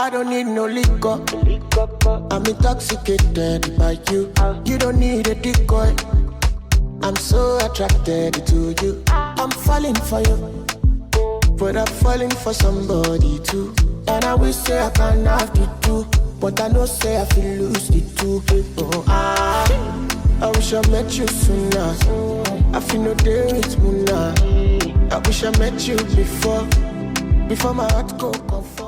I don't need no liquor. I'm intoxicated by you. You don't need a decoy. I'm so attracted to you. I'm falling for you, but I'm falling for somebody too. And I wish say I can have the two, but I know say I feel lose the two. Oh, I wish I met you sooner. I feel no day with Muna. I wish I met you before my heart go comfort.